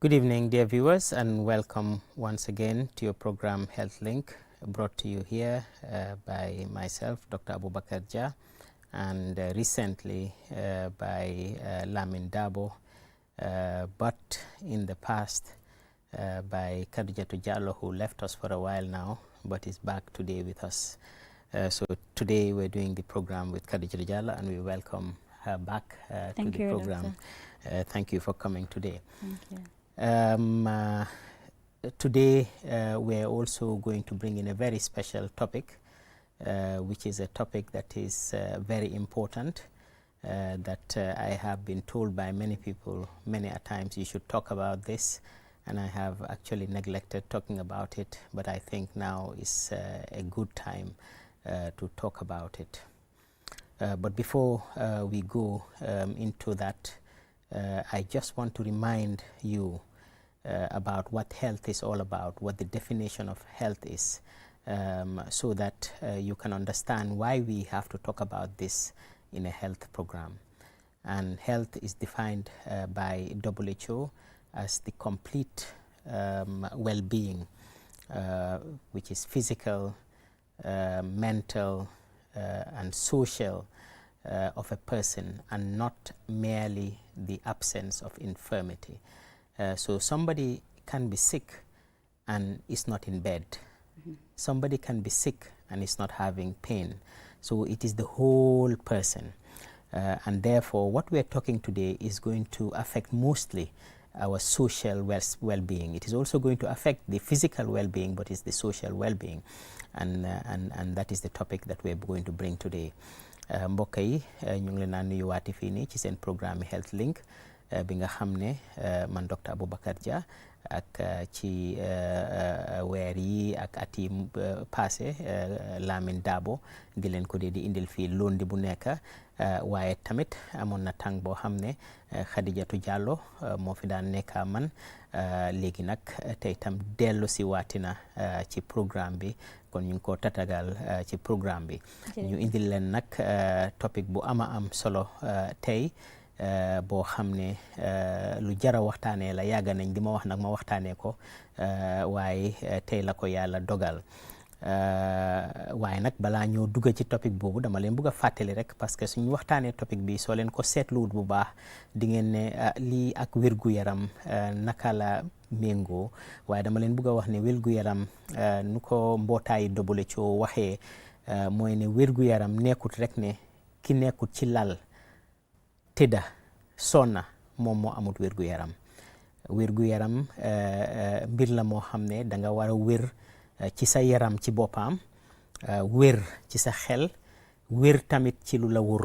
Good evening, dear viewers, and welcome once again to your program Health Link, brought to you here by myself, Dr. Abubakar Jah, and recently by Lamin Dabo, but in the past by Khadijatu Jallow, who left us for a while now, but is back today with us. So today we're doing the program with Khadijatu Jallow, and we welcome her back to the program. Thank you for coming today. Thank you. Today we're also going to bring in a very special topic, which is a topic that is very important, that I have been told by many people many a times you should talk about this, and I have actually neglected talking about it, but I think now is a good time to talk about it. But before we go into that, I just want to remind you about what health is all about, what the definition of health is, so that you can understand why we have to talk about this in a health program. And health is defined by WHO as the complete well-being, which is physical, mental, and social of a person, and not merely the absence of infirmity. So somebody can be sick and is not in bed. Somebody can be sick and is not having pain. So it is the whole person. And therefore, what we are talking today is going to affect mostly our social well-being. It is also going to affect the physical well-being, but it's the social well-being. And that is the topic that we are going to bring today. Mbokk yi ñu ngi leen a nuyuwaati fii nii ci seen programme Health Link bi nga xam ne man Dr. Abubakar Jah ak ci weer yi ak at yi passé Lamin Dabo di leen ko dee di indil fii lundi bu nekk, waaye tamit amoon na tàng boo xam ne Khadijatu Jallow moo fi daan nekka man, léegi nag tey tam dellu si waatina ci programme bi, kon ñu ngi ko tatagal ci programme bi. ñu indil leen nag topic bu am solo tey, boo xam ne lu jara waxtaanee la, yàgg nañ di ma wax nag ma waxtaanee ko, waaye tey la ko yàlla dogal. waaye nag balaa ñoo dugg ci topic boobu dama leen bëgg a fàttali rek, parce que suñu waxtaanee topic bi soo leen ko seetluwut bu baax di ngeen ne lii ak wér-gu-yaram naka la méngoo, waaye dama leen bëgg a wax ne wér-gu-yaram nu ko mbootaayi WHO waxee mooy ne wér-gu-yaram nekkut rek ne ki nekkut ci lal tëdda sonna moom moo amut wér-gu-yaram. wér-gu-yaram mbir la moo xam ne danga war a wér ci sa yaram ci boppam, wér ci sa xel, wér tamit ci lu la wër,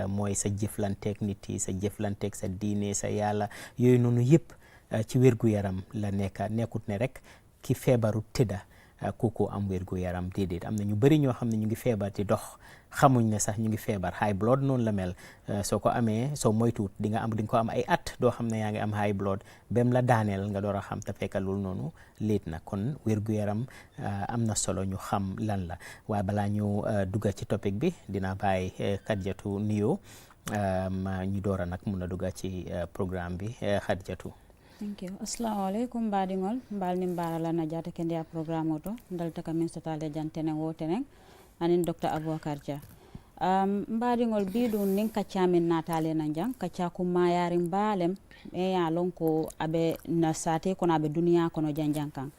mooy sa jëflanteeg nit yi, sa jëflanteeg sa diine, sa yàlla, yooyu noonu yëpp ci wér-gu-yaram la nekkut ne rek ki feebaru tëdda kooku am wér-gu-yaram, déedéet. am na ñu bëri ñoo xam ne ñu ngi feebar di dox xamuñ ne sax ñu ngi feebar. high blood noonu la mel, soo ko amee soo moytuwut di nga ko am ay at doo xam ne yaa ngi am high blood, bem la daaneel nga door a xam te fekk loolu noonu léet na. kon wér-gu-yaram am na solo ñu xam lan la. waaye balaa ñu dugga ci topic bi dina bàyyi Khadijatu nuyoo, ñu door a nag mun a dugga ci programme bi. Khadijatu. Thank you. Assalamu alaikum baɗigol mbalni mbarala na jata kende a programme oto dalta ka min sotale jantenen wotenen anin Dr. Abubakar Jah. Mbaɗigol biɗum nin kaccamin natale nan jang kacca kummayari mbalem e ya lon ko aɓe na sate kono aɓe duniya kono janjan kan.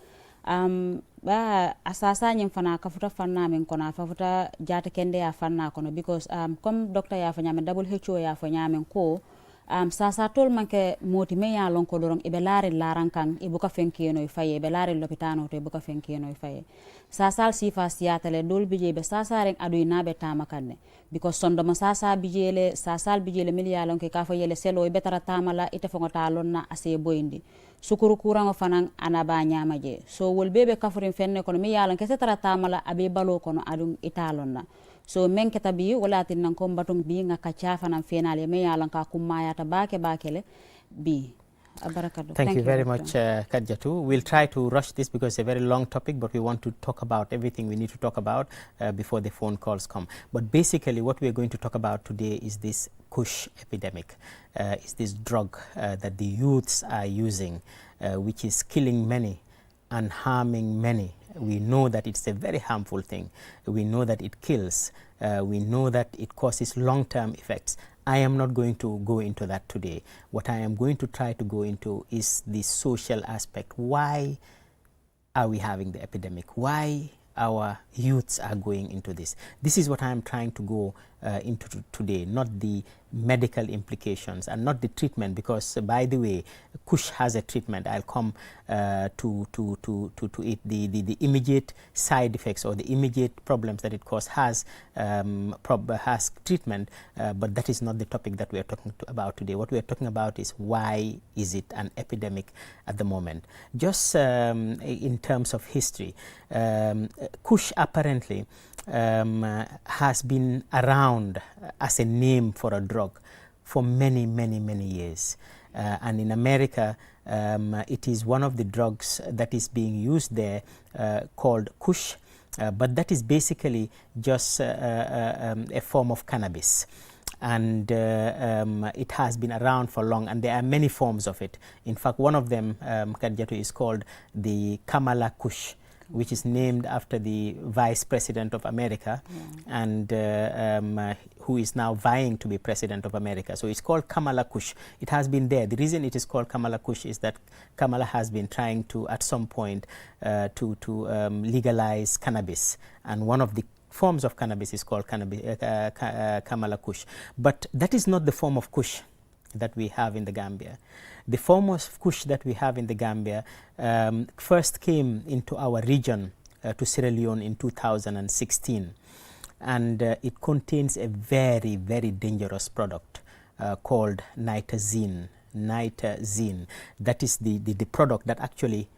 Ba asasa ñin fana kafuta fanna min kono fafuta jata kende ya fanna kono because comme docteur ya fo ñamen WHO ya fo ñamen ko sasa tol manke moti me ya lon ko dorong ibe laare laran kan ibuka fenkeno e faye be laare lopitano to ibuka fenkeno e faye sasa sifa siyatale dol bije be sasa ren adu inabe tamakanne because sondo ma sasa bijele mil ya lon ke ka fa yele selo be tara tamala ite fo ngota lonna ase boyndi sukuru kurango fanan anaba nyama je so wol bebe kafurin fenne kono mi ya lon ke se tara tamala abe balo kono adu italonna. So men keta bi wala tin nan ko batum bi nga kacha fanan fenale me yalan ka kumma yata bakele bi barakatu. Thank you very much, Kadjatu. We'll try to rush this because it's a very long topic, but we want to talk about everything we need to talk about before the phone calls come. But basically, what we're going to talk about today is this Kush epidemic. Is this drug that the youths are using, which is killing many and harming many. We know that it's a very harmful thing. We know that it kills. We know that it causes long-term effects. I am not going to go into that today. What I am going to try to go into is the social aspect. Why are we having the epidemic? Why our youths are going into this? This is what I am trying to go into today, not the medical implications and not the treatment, because by the way, Kush has a treatment. I'll come to it. The immediate side effects or the immediate problems that it causes has treatment, but that is not the topic that we are talking about today. What we are talking about is why is it an epidemic at the moment. Just in terms of history, Kush apparently has been around as a name for a drug for many years. And in America, it is one of the drugs that is being used there called Kush, but that is basically just a form of cannabis. And it has been around for long, and there are many forms of it. In fact, one of them, Kadjatu, is called the Kamala Kush, which is named after the Vice President of America, and who is now vying to be President of America. So it's called Kamala Kush. It has been there. The reason it is called Kamala Kush is that Kamala has been trying to, at some point, to legalize cannabis, and one of the forms of cannabis is called Kamala Kush. But that is not the form of Kush that we have in the Gambia. The form of Kush that we have in the Gambia first came into our region, to Sierra Leone, in 2016, and it contains a very dangerous product called nitazene. That is the product that actually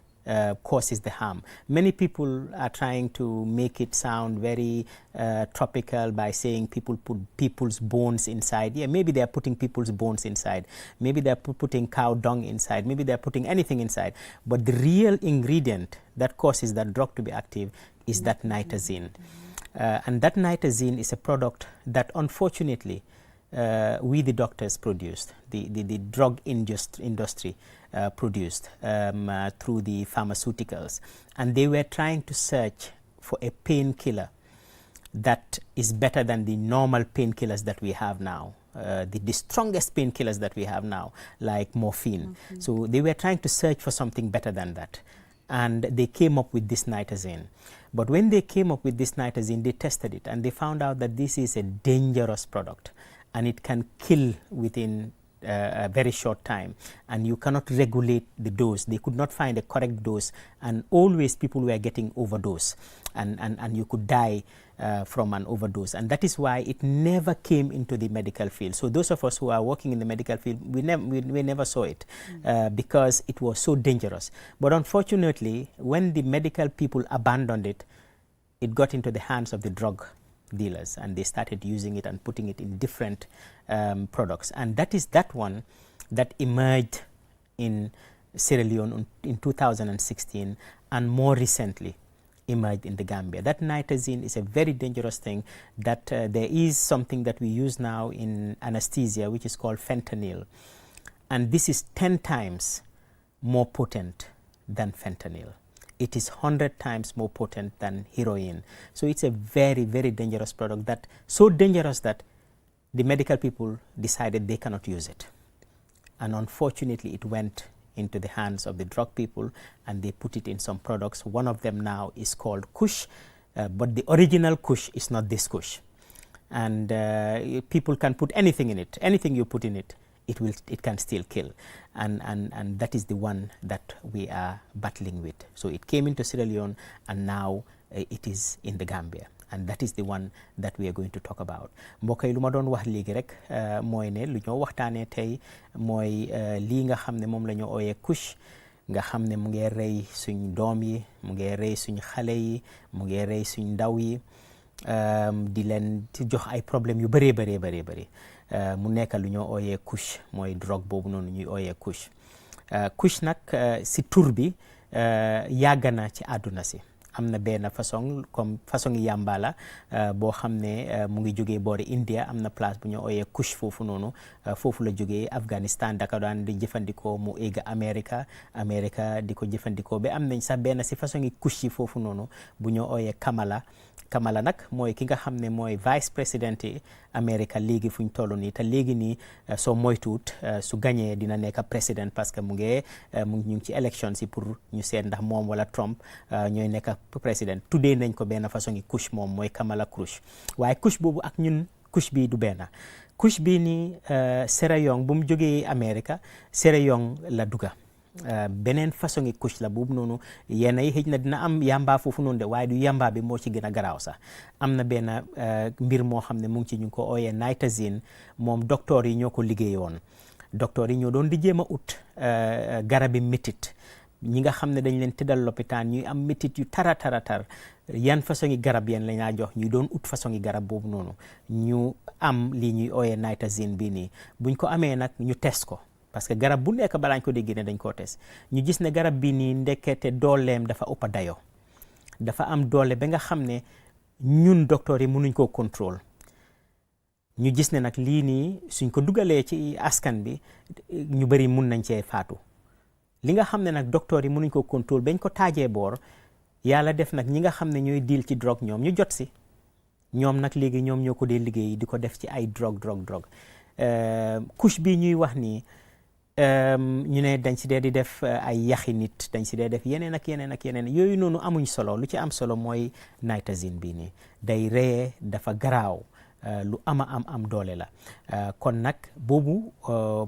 causes the harm. Many people are trying to make it sound very tropical by saying people put people's bones inside. Yeah, maybe they are putting people's bones inside. Maybe they are putting cow dung inside. Maybe they are putting anything inside. But the real ingredient that causes that drug to be active is that nitazene. And that nitazene is a product that, unfortunately, we the doctors produced, the drug industry produced through the pharmaceuticals, and they were trying to search for a painkiller that is better than the normal painkillers that we have now, the strongest painkillers that we have now, like morphine. So they were trying to search for something better than that, and they came up with this nitazene. But when they came up with this nitazene, they tested it, and they found out that this is a dangerous product, and it can kill within a very short time, and you cannot regulate the dose. They could not find a correct dose, and always people were getting overdose, and you could die from an overdose, and that is why it never came into the medical field. So those of us who are working in the medical field, we never saw it because it was so dangerous. But unfortunately, when the medical people abandoned it, it got into the hands of the drug dealers, and they started using it and putting it in different products, and that is that one that emerged in Sierra Leone in 2016, and more recently emerged in the Gambia. That nitazene is a very dangerous thing. That there is something that we use now in anesthesia, which is called fentanyl, and this is 10 times more potent than fentanyl. It is 100 times more potent than heroin. So it's a very dangerous product, that so dangerous that the medical people decided they cannot use it. And unfortunately, it went into the hands of the drug people, and they put it in some products. One of them now is called Kush, but the original Kush is not this Kush. And people can put anything in it. Anything you put in it, it can still kill, and that is the one that we are battling with. So it came into Sierra Leone, and now it is in the Gambia, and that is the one that we are going to talk about. Mbokk yi lu ma doon wax léegi rek mooy ne lu ñoo waxtaanee tey mooy lii nga xam ne moom la ñu ooyee Kush, nga xam ne mu ngi rey suñ doom yi, mu ngi rey suñ xale yi, mu ngi rey suñ ndaw yi, di leen ci jox ay problème yu bëree mu nekk lu ñoo ooyee Kush, mooy drogue boobu noonu ñuy ooyee Kush. couche nag si tur bi yàgg na ci àdduna si am na benn façon comme façon yi yàmba la boo xam ne mu ngi jógee boori India am na place bu ñu ooyee couche foofu noonu foofu la jógee Afghanistan daka daan di jëfandikoo mu egg America di ko jëfandikoo ba am nañ sax benn si façon yi couche yi foofu noonu bu ñu ooyee Kamala nag mooy ki nga xam ne mooy vice président yi America léegi fu ñu toll nii te léegi nii soo moytuwut su gañee dina nekk président parce que mu ngi ci élection si pour ñu seet ndax moom wala Trump ñooy nekk président tuddee nañ ko benn façon yi couche moom mooy Kamala couche waaye couche boobu ak ñun couche bii du benn couche bii nii Sierra Leone bu mu jógee America Sierra Leone la duga beneen façon ngi couche la boobu noonu yenn yi xëj na dina am yamba foofu noonu de waaye du yamba bi moo ci gën a garaaw sax am na benn mbir moo xam ne mu ngi ci ñu ko ooyee nitazine moom docteur yi ñoo ko liggéeyoon docteur yi ñoo doon di jéem a ut garabi métit ñi nga xam ne dañ leen tëddal lopitaan ñuy am métit yu tar yan façon ngi garab yeen lañ laa jox ñuy doon ut façon ngi garab boobu noonu ñu am lii ñuy ooyee nitazine bii nii buñ ko amee nag ñu test ko parce que garab bu nekk balaañ ko dégg ne dañ koo test ñu gis ne garab bi nii ndekete dooleem dafa ëpp dayo dafa am doole ba nga xam ne ñun docteur yi mënuñ koo contrôle ñu gis ne nag lii nii suñ ko dugalee ci askan bi ñu bëri mun nañ cee faatu li nga xam ne nag docteur yi mënuñ koo contrôle bañ ko taajee boor yàlla def nag ñi nga xam ne ñooy deal ci drogue ñoom ñu jot si ñoom nag léegi ñoom ñoo ko dee liggéey di ko def ci ay drogue couche bi ñuy wax nii ñu ne dañ si dee di def ay yaxi nit dañ si dee def yeneen ak yeneen yooyu noonu amuñ solo lu ci am solo mooy nitazine bii nii day reye dafa garaaw lu am doole la kon nag boobu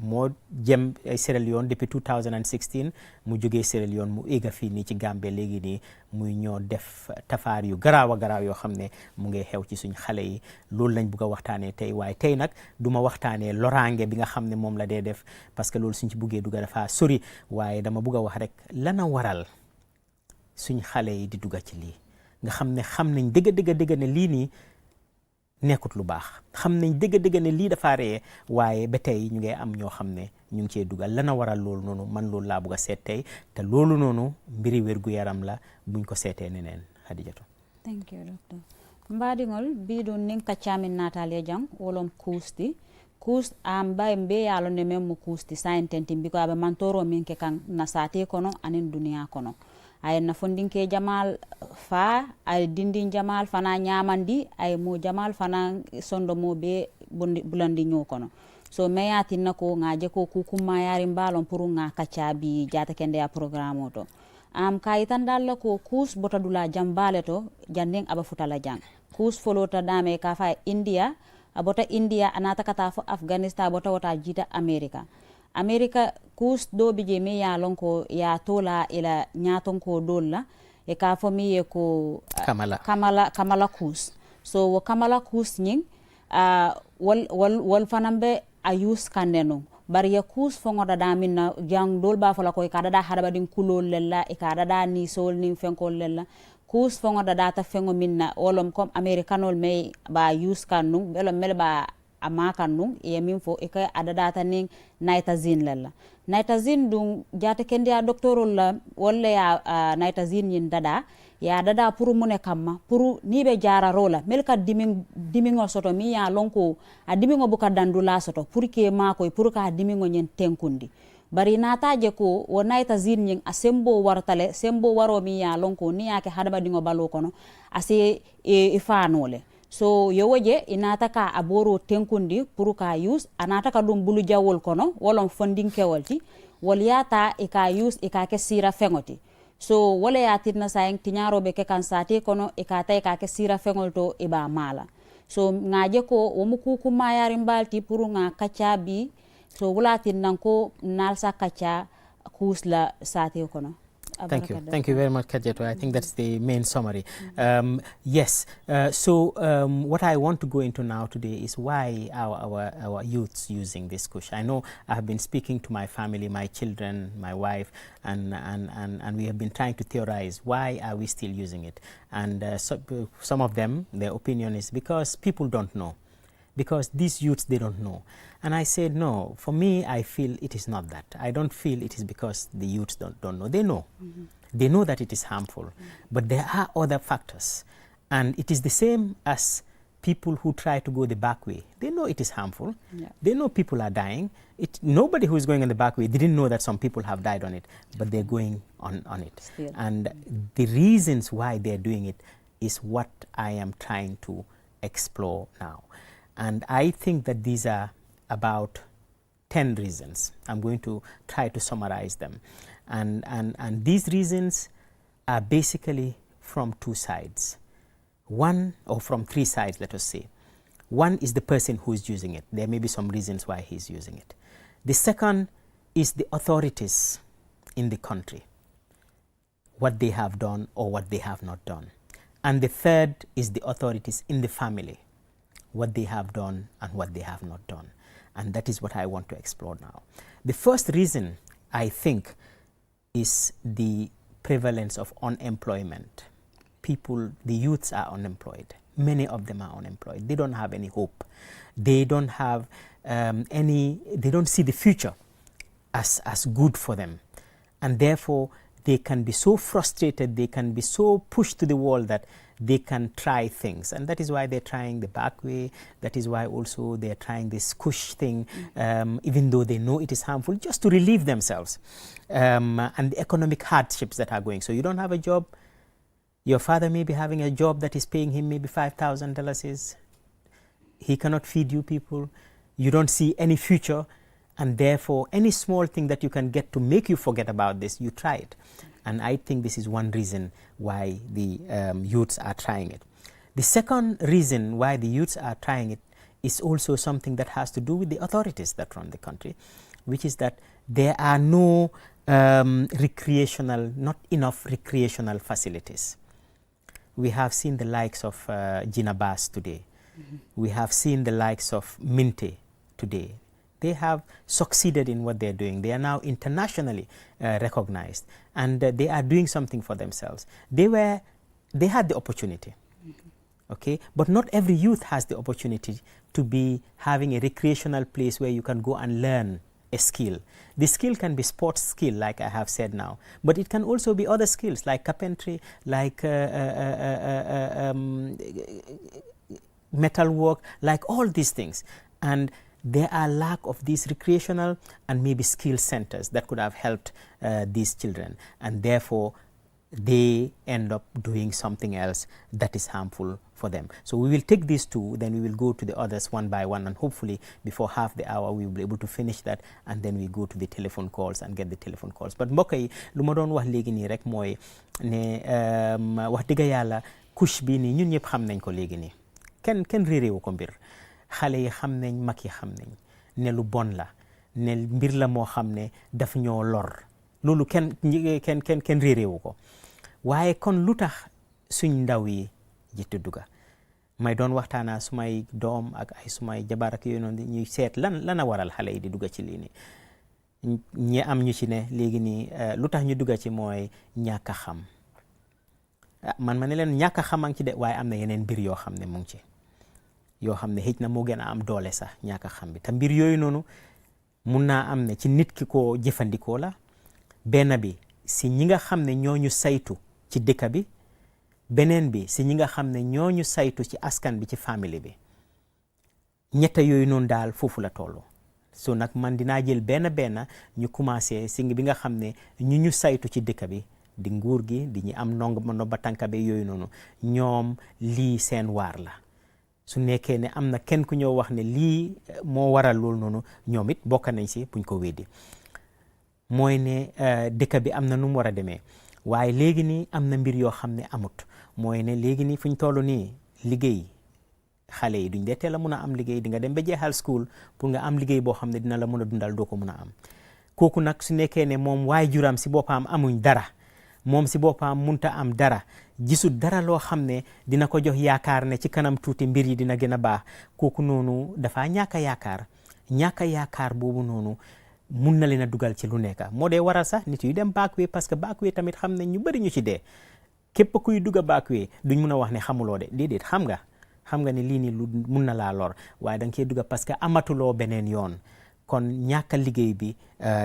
moo jëm Sierra Leone depuis 2016 mu jógee Sierra Leone mu éega fii nii ci Gambie léegi nii muy ñoo def tafaar yu garaaw yoo xam ne mu ngi xew ci suñ xale yi loolu lañ bugg a waxtaanee tey waaye tey nag du ma waxtaanee loraange bi nga xam ne moom la dee def parce que loolu suñ ci buggee dugga dafa sori waaye dama bugg a wax rek lana waral suñ xale yi di dugga ci lii nga xam nañ dëgg ne lii nii nekkut lu baax xam nañ dëgg ne lii dafa reye waaye ba tey ñu ngi am ñoo xam ne ñu ngi cee dugal lana waral loolu noonu man loolu laa bugg a seet tey te loolu noonu mbiri wérgu yaram la buñ ko seetee neneen Hadijatu. Thank you doctor. Mbaɗigol biɗum nin kaccamin natale jang wolom kuusti kuust am bay mbe yalo ne men mo kuusti sayintenti mbiko aɓe mantoro min ke kan na sate kono anin duniya kono ay na fondinke jamal fa ay dindin jamal fana nyamandi ay mo jamal fana sondo mo be bulandi nyo kono so meyati nako ngaje ko kukuma yari mbalon pour nga kacabi jata kende ya programme to am kayitan dalla ko kus bota dula jambale to jandeng aba futala jang kus folota dame ka fa India abota India anata kata fo Afghanistan bota wata jita America kus do bije me ya lonko ya tola ila nyaton ko dolla e ka fo mi ye ko kamala kus so wo kamala kus nying wal fanambe a use kaneno bari ya kus fongo da minna jang dol ba fala ko e ka da haraba din kulol lella e ka da ni sol nin fenkol lella kus fongo da ta fengo minna wolom kom americanol me ba use kanu belo mel ba amakan nung e min fo e ka adadata ning nitazine lalla nitazine dum jata kendi a doctorol la walla ya nitazine yin dada ya dada pour mune kamma pour ni be jara rola mel ka dimingo soto mi ya lonko a dimingo buka dandula soto pour ke mako pour ka dimingo nyen tenkundi bari nataje ko wo nitazine nyin a sembo wartale sembo waro mi ya lonko ni yake hadaba dingo balo kono ase e fanole so yowoje inata ka aboro tenkundi pour ka use anata ka dum bulu jawol kono wolon funding kewalti wol yata e ka use e ka ke sira fengoti so wala yatirna sayeng tinyaro be ke kan sate kono e ka tay ka ke sira fengol to e ba mala so ngaje ko wo muku kuma yari mbalti pour nga kachabi so wala tinnan ko nalsa kacha kusla sate kono. Thank you very much, Kajeto. I think that's the main summary. Yes. What I want to go into now today is why our youths using this kush. I know I have been speaking to my family, my children, my wife, and we have been trying to theorize why are we still using it. And some of them, their opinion is because people don't know. because these youths, they don't know. And I said, no, for me, I feel it is not that. I don't feel it is because the youths don't know. They know. They know that it is harmful. But there are other factors. And it is the same as people who try to go the back way. They know it is harmful. Yeah. They know people are dying. Nobody who is going on the back way didn't know that some people have died on it, but they're going on it. Still. And the reasons why they're doing it is what I am trying to explore now. And I think that these are about 10 reasons. I'm going to try to summarize them. And these reasons are basically from two sides. One, or from three sides, let us say. One is the person who is using it. There may be some reasons why he's using it. The second is the authorities in the country, what they have done or what they have not done. And the third is the authorities in the family, what they have done and what they have not done. And that is what I want to explore now. The first reason, I think, is the prevalence of unemployment. People, the youths are unemployed. Many of them are unemployed. They don't have any hope. They don't have they don't see the future as good for them. And therefore, they can be so frustrated, they can be so pushed to the wall that they can try things. And that is why they're trying the back way. That is why also they're trying this cush thing, even though they know it is harmful, just to relieve themselves. And the economic hardships that are going. So you don't have a job. Your father may be having a job that is paying him maybe $5,000. He cannot feed you people. You don't see any future. And therefore, any small thing that you can get to make you forget about this, you try it. And I think this is one reason why the youths are trying it. The second reason why the youths are trying it is also something that has to do with the authorities that run the country, which is that there are no not enough recreational facilities. We have seen the likes of Gina Bass today. We have seen the likes of Minte today. They have succeeded in what they're doing. They are now internationally recognized, and they are doing something for themselves. They had the opportunity, okay? But not every youth has the opportunity to be having a recreational place where you can go and learn a skill. The skill can be sports skill, like I have said now, but it can also be other skills like carpentry, like metal work, like all these things. And there are lack of these recreational and maybe skill centers that could have helped these children, and therefore they end up doing something else that is harmful for them. So we will take these two, then we will go to the others one by one, and hopefully before half the hour we will be able to finish that, and then we go to the telephone calls and get the telephone calls. But mbokk yi lu ma doon wax léegi nii rek mooy ne wax dëgg yàlla couche bi nii ñun ñëpp xam nañ ko léegi nii kenn réeréewu ko mbir. Xale yi xam nañ, mag yi xam nañ ne lu bon la, ne mbir la moo xam ne daf ñoo lor. Loolu kenn réeréewu ko. Waaye kon lu tax suñ ndaw yi jiitu dugga may doon waxtaanaa sumay doom ak ay sumay jabar ak yooyu noonu ñuy seet lan a waral xale yi di dugga ci lii nii. ñi am ñu ci ne léegi nii lu tax ñu dugga ci mooy ñàkk a xam. Man ma ne leen ñàkk a xam ci de, waaye am na yeneen mbir yoo xam ne mu ngi ci. yoo xam ne xëj na moo gën a am doole sax ñàkk a xam bi te mbir yooyu noonu mun naa am ne ci nit ki ko jëfandikoo la. benn bi si ñi nga xam ne ñooñu saytu ci dëkk bi, beneen bi si ñi nga xam ne ñooñu saytu ci askan bi, ci famille bi. ñetta yooyu noonu daal foofu la tollu. So nag man dinaa jël benn ñu commencé si bi nga xam ne ñu saytu ci dëkk bi di nguur gi, di ñi am ndomba tànk bi yooyu noonu, ñoom lii seen waar la. su nekkee ne am na kenn ku ñëw wax ne lii moo waral loolu noonu, ñoom it bokk nañ si buñ ko weddi. mooy ne dëkk bi am na nu mu war a demee, waaye léegi nii am na mbir yoo xam ne amut. mooy ne léegi nii fuñ toll nii liggéey, xale yi duñ dee teel a mun a am liggéey. di nga dem ba jeexal school pour nga am liggéey boo xam ne dina la mun a dundal, doo ko mun a am. kooku nag su nekkee ne moom waajuram si boppam amuñ dara, moom si boppam munta am dara, gisul dara loo xam ne dina ko jox yaakaar ne ci kanam tuuti mbir yi dina gën a baax, kooku noonu dafa ñàkk a yaakaar. ñàkk a yaakaar boobu noonu mun na leen a dugal ci lu nekk. moo dee waral sax nit yu dem backway, parce que backway tamit xam ne ñu bëri ñu ci dee. képp kuy dugg backway duñ mun a wax ne xamuloo de, déedéet xam nga. xam nga ni lii nii lu mun na laa lor waaye da nga koy dugga parce que amatuloo beneen yoon kon ñàkk a liggéey bi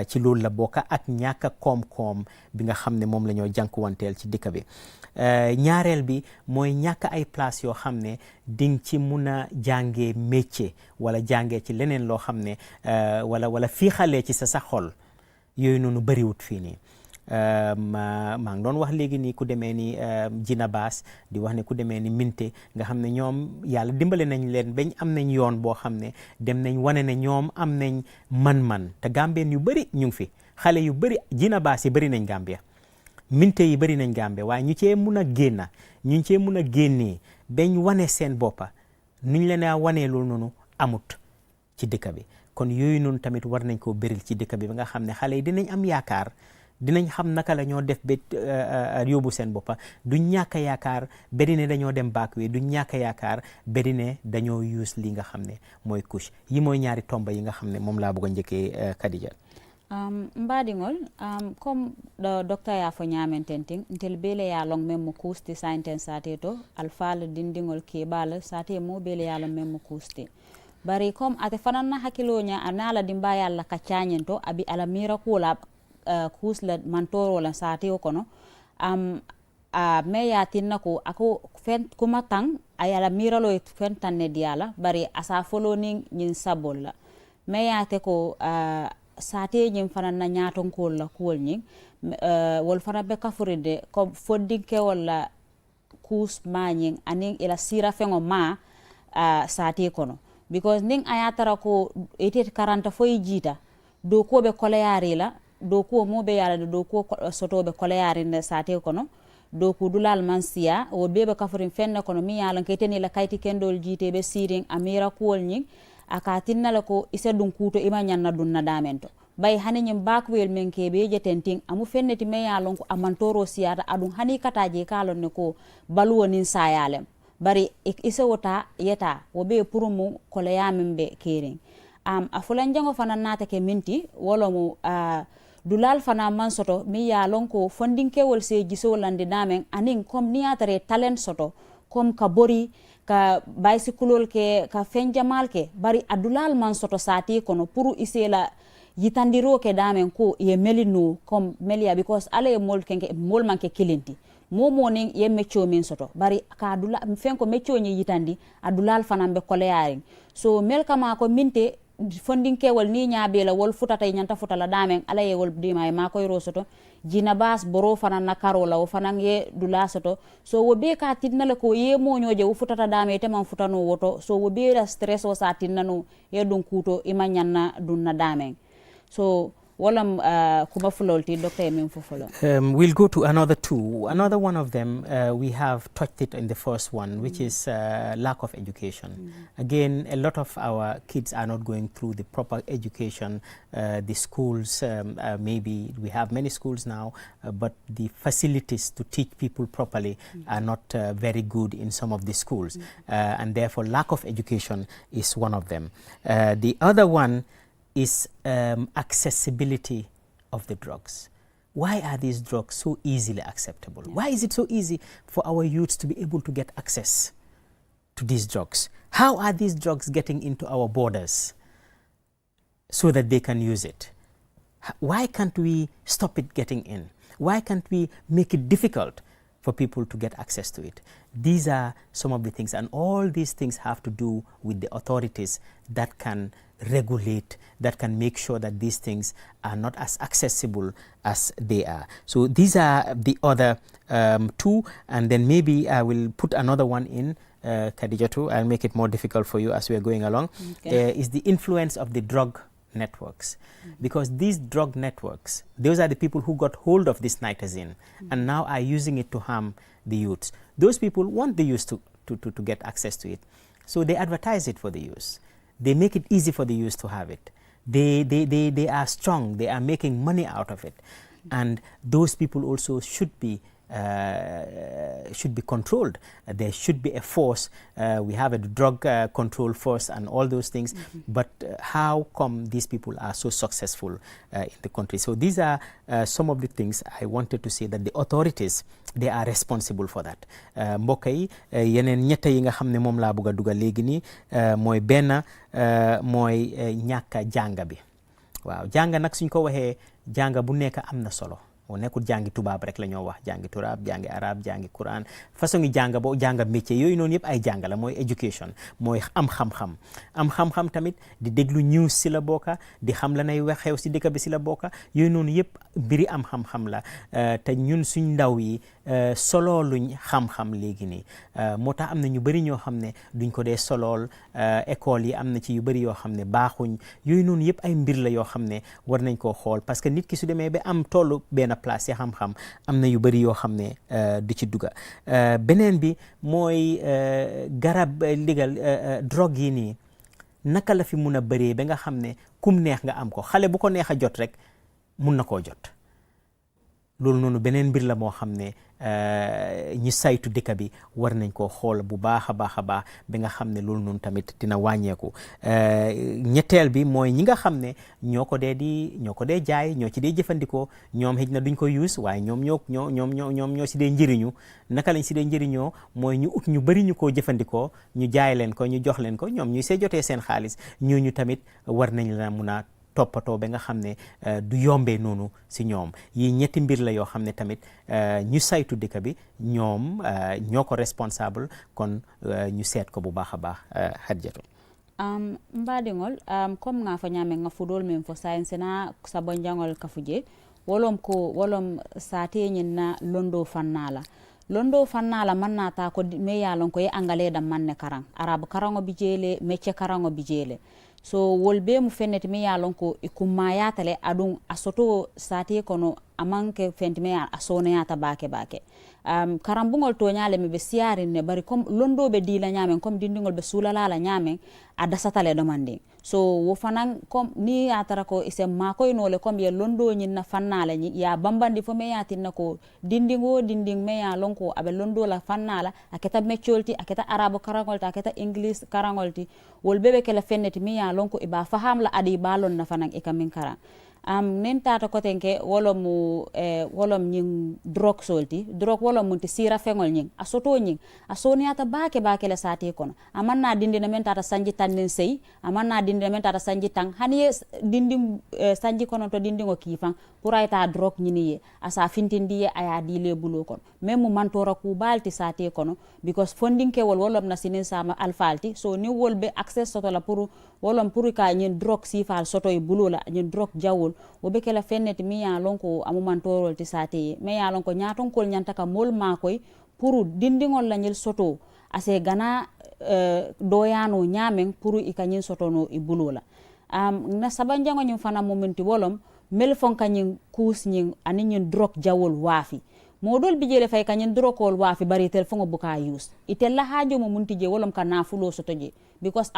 ci loolu la bokk ak ñàkk a koom-koom bi nga xam ne moom la ñoo jànkuwanteel ci dëkk bi ñaareel bi mooy ñàkk ay place yoo xam ne ding ci mun a jàngee métier wala jàngee ci leneen loo xam ne wala fii xalee ci sa xol yooyu noonu bëriwut fii nii maa ngi doon wax léegi nii ku demee ni Jina Baas di wax ne ku demee ni Minte nga xam ne ñoom yàlla dimbale nañ leen bañ am nañ yoon boo xam ne dem nañ wane ne ñoom am nañ man-man te Gambien yu bëri ñu ngi fi xale yu bëri Jina Baas yi bëri nañ Gambia Minte yi bëri nañ Gambia waaye ñu cee mun a génna ñu cee mun a génnee bañ wane seen boppa nuñ leen a wanee loolu noonu amut ci dëkk bi kon yooyu noonu tamit war nañ koo bëril ci dëkk bi ba nga xam ne xale yi dinañ am yaakaar dinañ xam naka la ñoo def ba yóbbu seen boppa duñ ñàkk a yaakaar bari ne dañoo dem baak wi duñ ñàkk a yaakaar bari ne dañoo use li nga xam ne mooy couche yi mooy ñaari tomba yi nga xam ne moom laa bëgg a njëkkee Kadija mbaɗigol comme ɗo docteur ya fo ñamen tin ntel beele ya long même mo kuusti sainten sate to alfaala dindigol keɓala sate mo beele ya long même mo kuusti bari comme ate fananna hakkiloña anala dimba yalla kaccañen to abi ala mira kuula kuusla mantorola sate o kono me ya tinna ko ako fen kuma tan ayala miralo fen tanne diyala bari asa folo ni ñin sabolla me ya te ko sate ñim fanan na ñaaton ko la kuol ñing wol fana be kafuride ko foddinke wala kus mañing aning ila sira fengo ma sate kono because ning ayatara ko etet 40 foy jita do ko be koleyari la do ko mo be yala do ko soto be koleyari ne sate kono do ko dulal man siya o bebe kafurin fenne kono mi yala keteni la kayti kendol jite be siring amira kuol ñing aka tinnala ko ise dun kuto ima nyanna dun na damento bay hani nyim bakwel men kebe je tenting amu fenneti me yalon ko amantoro siyata adun hani kataje kalon ne ko balwonin sayalem bari ise wota yeta wo be purumu koleyamen be kering afulan jango fana nata ke minti wolo mu dulal fana man soto mi yalon ko fondinkewol se jisolande damen anin kom niatare talent soto kom ka bori ka bicycle ke ka fenjamal ke bari adulal man soto sati kono puru isela yitandiro ke damen ko ye melino comme melia because ale mol kenke mol manke kilinti momo ning ye meccio min soto bari ka adula fen ko meccio ni yitandi adulal fanambe koleyaring so mel kama ko minte fondinkewol ni ñaabe la wol futata ñanta futala damen ala ye wol dima e makoy rosoto Jina Baas boro fana na karola o fana ye dula soto so wo be ka tinnala ko ye moñoje wo futata dame te man futano woto so wo be la stress o sa tinnano ye dun kuto ima ñanna dunna damen so walam kuma fulolti docteur min fofolo we'll go to another two. Another one of them we have touched it in the first one, which is lack of education. Again, a lot of our kids are not going through the proper education. The schools, maybe we have many schools now, but the facilities to teach people properly are not very good in some of the schools, and therefore lack of education is one of them. The other one is accessibility of the drugs. Why are these drugs so easily acceptable? Why is it so easy for our youths to be able to get access to these drugs? How are these drugs getting into our borders so that they can use it? Why can't we stop it getting in? Why can't we make it difficult for people to get access to it? These are some of the things, and all these things have to do with the authorities that can regulate, that can make sure that these things are not as accessible as they are. So these are the other two, and then maybe I will put another one in, Khadija too. I'll make it more difficult for you as we are going along. Okay. Is the influence of the drug networks, because these drug networks, those are the people who got hold of this nitazine and now are using it to harm the youths. Those people want the youth to get access to it, so they advertise it for the youth. They make it easy for the youth to have it. They are strong. They are making money out of it, and those people also should be should be controlled. There should be a force. We have a drug control force and all those things. But how come these people are so successful in the country? So these are some of the things I wanted to say, that the authorities, they are responsible for that. mbokk yi yeneen ñett yi nga xam ne moom laa bëgg a dugal léegi nii mooy benn mooy ñàkk jàng bi. waaw jàng nag suñ ko waxee jàng bu nekk am na solo. moo nekkul jàngi tubaab rek la ñoo wax jàngi tubaab jàngi arab jàngi quran façon ngi jàng boo jàng métier yooyu noonu yëpp ay jàng la mooy education mooy am xam-xam tamit di déglu news si la bokka di xam la nay wax xew si dëkk bi si la bokka yooyu noonu yëpp mbiri am xam-xam la te ñun suñ ndaw yi solooluñ xam-xam léegi nii moo tax am na ñu bëri ñoo xam ne duñ ko dee solool école yi am na ci yu bëri yoo xam ne baaxuñ yooyu noonu yëpp ay mbir la yoo xam ne war nañ koo xool parce que nit ki su demee ba am tollu benn place yi xam-xam am na yu bëri yoo xam ne du ci dugga beneen bi mooy garab ligal drogue yi nii naka la fi mun a bëree ba nga xam ne kum neex nga am ko xale bu ko neex a jot rek mun na koo jot loolu noonu beneen mbir la moo xam ne ñi saytu dëkk bi war nañ koo xool bu baax a baax ba nga xam ne loolu noonu tamit dina wàññeeku ñetteel bi mooy ñi nga xam ne ñoo ko dee jaay ñoo ci dee jëfandikoo ñoom xëj na duñ ko use waaye ñoo si dee njëriñu naka lañ si dee njëriñoo mooy ñu ut ñu bëri ñu koo jëfandikoo ñu jaay leen ko ñu jox leen ko ñoom ñuy see jotee seen xaalis ñooñu tamit war nañ la mun a toppatoo ba nga xam ne du yombee noonu si ñoom yi ñetti mbir la yoo xam ne tamit ñu saytu dëkk bi ñoom ñoo ko responsable kon ñu seet ko bu baax a baax Hadiatu mbaɗigol comme nga fo ñaame nga fuɗol min fo science na sabo jangol kafuje wolom sateñin na londo fannala mannata ko me yalon ko ye angale ɗam manne karan arabe karango bi jeele métier karango bi jeele so wolbe mu fenneti mi yalon ko ikumma yatale adun asoto sati kono amanke fenti me a sonayata bake karambugol to nyale me be siarin ne bari comme londo be dila nyamen comme dindingol be sulalala nyamen a dasatale demanding so wo fanan comme ni atara ko ise makoy nole comme ye londo nyin na fannala nyi ya bambandi fo me yatin ko dinding me ya lonko abe londo la fannala aketa mecholti aketa arabo karangolti aketa english karangolti wol bebe kala fenneti mi ya lonko iba faham la adi balon na fanan e kamin karang nen tata ko tenke wolom nyin drog solti drog wolom munti sira fengol nyin asoto nyin asoniata bake la sati kono amanna dindi na men tata sanji tannen sey amanna dindi na men tata sanji tang hani dindi sanji kono to dindi ngo kifan pour ayta drog nyini asa fintindi aya dile bulo kon même mantora ku balti sati kono because funding ke wolom na sinin sama alfalti so ni wolbe access soto la pour wolom pour ka nyin drog sifal soto e bulo la nyin drog jawol wo be kala fenneti mi ya lonko amumantorol ti sate me ya lonko nyaton kol nyanta ka mol makoy pour dindingol la nyel soto ase gana doyano nyamen pour ikanyin soto no ibulola na sabanjango nyum fana momenti wolom mel fon kanyin kus nyin anin drog jawol wafi modol bijele fay kanyin drokol wafi bari tel fongo buka use itella hajo mo munti je wolom ka nafulo soto je because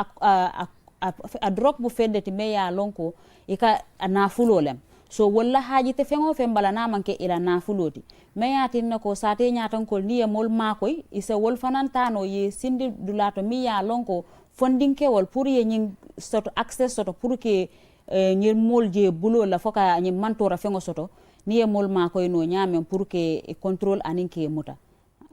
a drop bu fendeti me ya lonko ika nafulolem so walla haji te fengo fen bala na manke ila nafuloti me ya tinna ko sate nyatan ko niye mol makoy isa wol fanantano ye sindi dulato mi ya lonko fondinke wol pour ye nyin soto access soto pour que nyi mol je bulo la foka nyi mantora fengo soto niye mol makoy no nyamen pour que control aninke muta.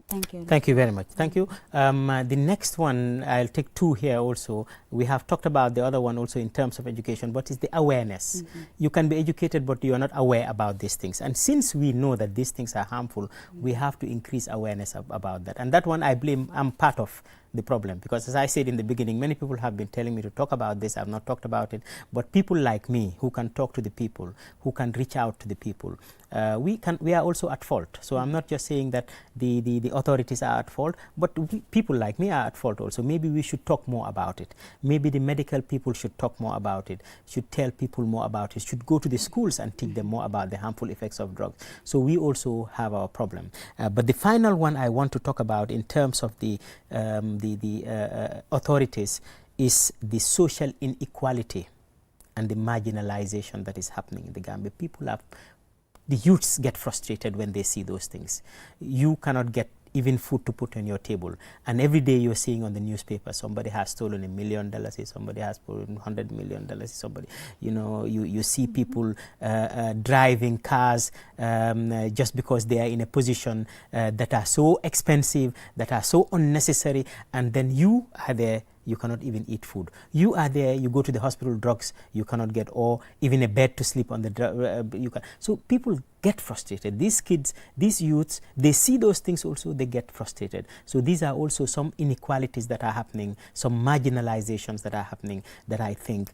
Thank you. Thank you very much. Thank you. The next one, I'll take two here also. We have talked about the other one also in terms of education, but it's the awareness. You can be educated, but you are not aware about these things. And since we know that these things are harmful, we have to increase awareness about that. And that one I blame, I'm part of the problem, because as I said in the beginning, many people have been telling me to talk about this. I've not talked about it, but people like me who can talk to the people, who can reach out to the people, we are also at fault. So I'm not just saying that the authorities are at fault, but people like me are at fault also. Maybe we should talk more about it. Maybe the medical people should talk more about it, should tell people more about it, should go to the schools and teach them more about the harmful effects of drugs. So we also have our problem. But the final one I want to talk about in terms of the authorities is the social inequality and the marginalization that is happening in the Gambia. People are the youths get frustrated when they see those things. You cannot get even food to put on your table, and every day you're seeing on the newspaper somebody has stolen $1 million, somebody has stolen $100 million, somebody, you know, you see people driving cars just because they are in a position that are so expensive, that are so unnecessary, and then you are there, you cannot even eat food. You are there, you go to the hospital, drugs you cannot get, or even a bed to sleep on the so people get frustrated. These kids, these youths, they see those things also, they get frustrated. So these are also some inequalities that are happening, some marginalizations that are happening, that I think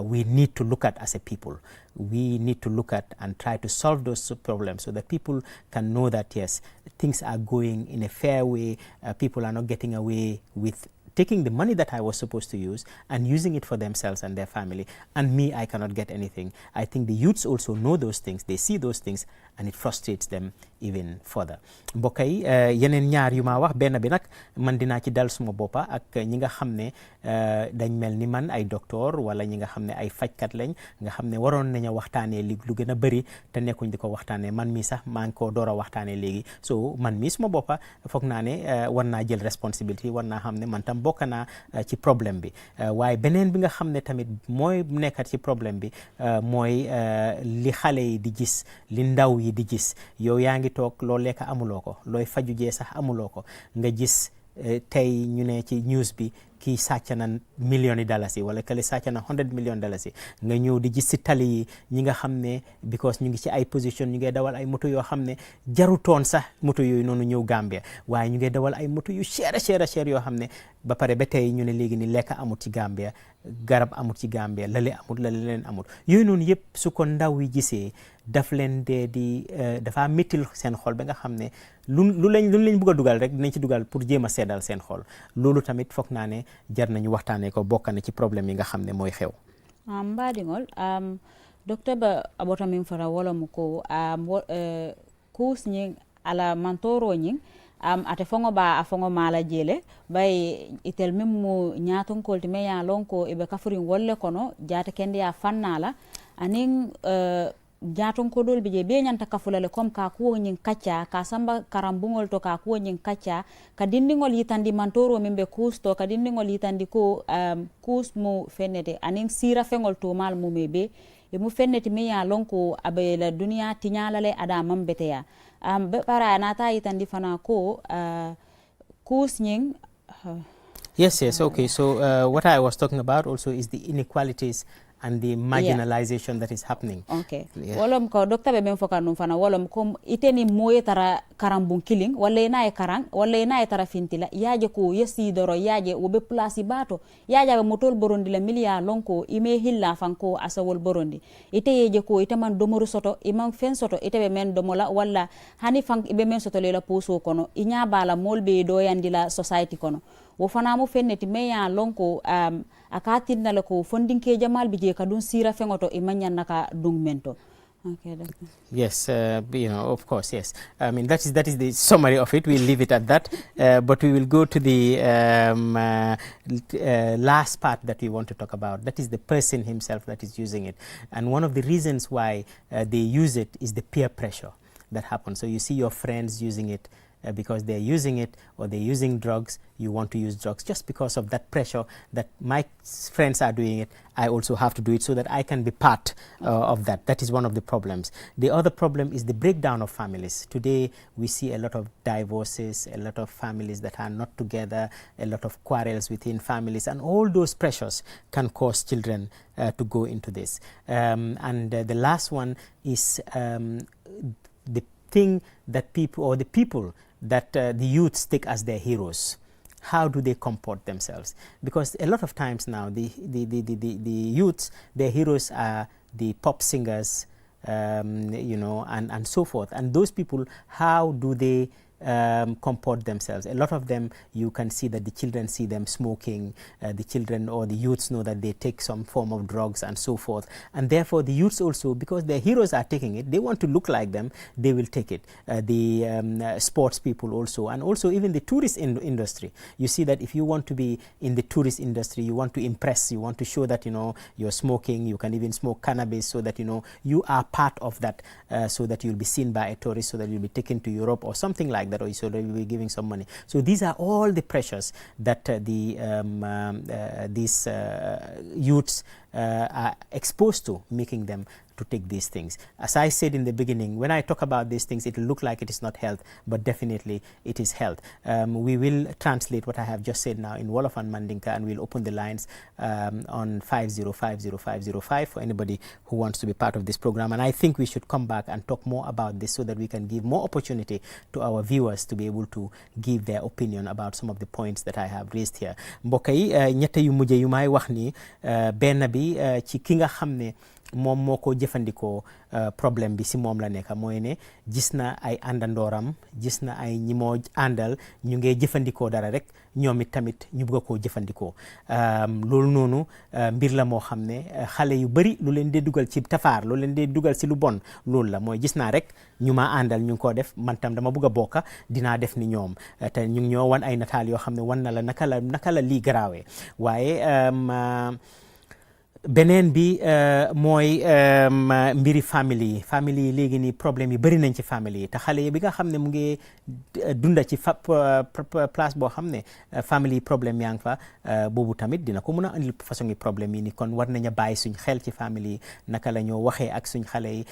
we need to look at as a people. We need to look at and try to solve those problems so that people can know that yes, things are going in a fair way, people are not getting away with taking the money that I was supposed to use and using it for themselves and their family, and me, I cannot get anything. I think the youths also know those things, they see those things, and it frustrates them even further. mbokk yi yeneen ñaar yu ma wax benn bi nag man dinaa ci dal suma boppa ak ñi nga xam ne dañ mel ni man ay docteur wala ñi nga xam ne ay fajkat lañ nga xam ne waroon nañu waxtaanee li lu gën a bëri te nekkuñ di ko waxtaanee. Man mi sax maa ngi koo door a waxtaanee léegi, so man mi suma boppa foog naa ne war naa jël responsibility, war naa xam ne man tam bokk naa ci problème bi. waaye beneen bi nga xam ne tamit mooy nekkat ci problème bi mooy li xale yi di gis, li ndaw yi di gis. Yow yaa ngi toog loo lekk amuloo ko, looy faju jee sax amuloo ko, nga gis tey ñu ne ci news bi kii sàcc na millions dalasi wala kële sàcc na $100 million, nga ñëw di gis si tali yi ñi nga xam ne because ñu ngi ci ay position, ñu ngi dawal ay moto yoo xam ne jarutoon sax moto yooyu noonu ñëw Gambia, waaye ñu ngi dawal ay moto yu cher yoo xam ne ba pare ba tey ñu ne léegi ni lekk amut ci Gambia, garab amut ci Gambia, lale amut, lale leen amut. Yooyu noonu yëpp su ko ndaw yi gisee daf leen dee di dafa méttil seen xol ba nga xam ne lu lañ bëgg a dugal rek dinañ ci dugal pour jéem a seddal seen xol. Loolu tamit foog naa ne jar nañu waxtaanee ko, bokk na ci problème yi nga xam ne mooy xew. Mbaɗigol docteur ba abota min fara wala mu ko kus ñing ala mantoro ñing ate fongo ba a fongo mala jele bay itel mim mu ñaton kolti me ya lonko ibe kafurin wolle kono jata kende ya fannala anin jaton ko dol bije be nyanta kafulale kom ka ko nyin kacca ka samba karambungol to ka ko nyin kacca ka dindingol yitandi mantoro membe kusto ka dindingol yitandi ko kus mu fenete anin sira fengol to mal mu mebe e mu fenneti me ya lonko abe la dunia tinyalale ada mambeteya be para nata yitandi fana ko kus nyin yes, okay, so what I was talking about also is the inequalities and the marginalization that is happening. Okay. Wolom ko doctor be men foka num fana wolom ko iteni moye tara karambun killing wala na e karang wala na e tara fintila yaje ko yesi doro yaje wo be place bato yaje be motol borondi la milia lonko ime hilla fanko asawol borondi ite yeje ko ite man domoru soto imam fen soto ite be men domola wala hani fang be men soto lela puso kono inya bala molbe do yandila society kono wo fana mo fenneti meya lonko akati nala ko fondinke jamal bije ka dun sira fengoto e manyanna ka dung mento. Okay, yes, you know, of course, yes. I mean, that is the summary of it. We'll leave it at that. But we will go to the last part that we want to talk about. That is the person himself that is using it. And one of the reasons why they use it is the peer pressure that happens. So you see your friends using it because they're using it, or they're using drugs, you want to use drugs just because of that pressure that my friends are doing it, I also have to do it so that I can be part of that. That is one of the problems. The other problem is the breakdown of families. Today we see a lot of divorces, a lot of families that are not together, a lot of quarrels within families, and all those pressures can cause children to go into this. And the last one is the thing that the people that the youths take as their heroes. How do they comport themselves? Because a lot of times now the youths, their heroes are the pop singers, you know, and so forth. And those people, how do they comport themselves. A lot of them, you can see that the children see them smoking, the children or the youths know that they take some form of drugs and so forth, and therefore the youths also, because their heroes are taking it, they want to look like them, they will take it. The sports people also, and also even the tourist industry. You see that if you want to be in the tourist industry, you want to impress, you want to show that, you know, you're smoking, you can even smoke cannabis, so that, you know, you are part of that, so that you'll be seen by a tourist, so that you'll be taken to Europe or something like that, or so that you'll be giving some money. So these are all the pressures that these youths are exposed to, making them to take these things. As I said in the beginning, when I talk about these things, it will look like it is not health, but definitely it is health. We will translate what I have just said now in Wolof and Mandinka, and we'll open the lines on 5050505 for anybody who wants to be part of this program. And I think we should come back and talk more about this, so that we can give more opportunity to our viewers to be able to give their opinion about some of the points that I have raised here. Mbokk yi ñett yu mujj yu may wax ni benn bi ci ki nga xam ne moom moo ko jëfandikoo problème bi si moom la nekk, mooy ne gis na ay àndandooram, gis na ay ñi moo àndal ñu ngi jëfandikoo dara rek, ñoom it tamit ñu bëgg koo jëfandikoo. Loolu noonu mbir la moo xam ne xale yu bari lu leen dee dugal ci tafaar, lu leen dee dugal si lu bon, loolu la mooy gis naa rek ñu ma àndal ñu ngi koo def, man tam dama bëgg a bokka, dinaa def ni ñoom. Te ñu ngi ñoo wan ay nataal yoo xam ne wan na la naka la lii garaawee. Waaye beneen bi mooy mbiri famille yi léegi nii problème yi bëri nañ ci famille yi, te xale yi bi nga xam ne mu ngi dunda ci place boo xam ne famille yi problème yaa ngi fa, boobu tamit dina ko mën a andil façon yi problème yi ni. Kon war nañ a bàyyi suñ xel ci famille yi, naka la ñoo waxee ak suñ xale yi,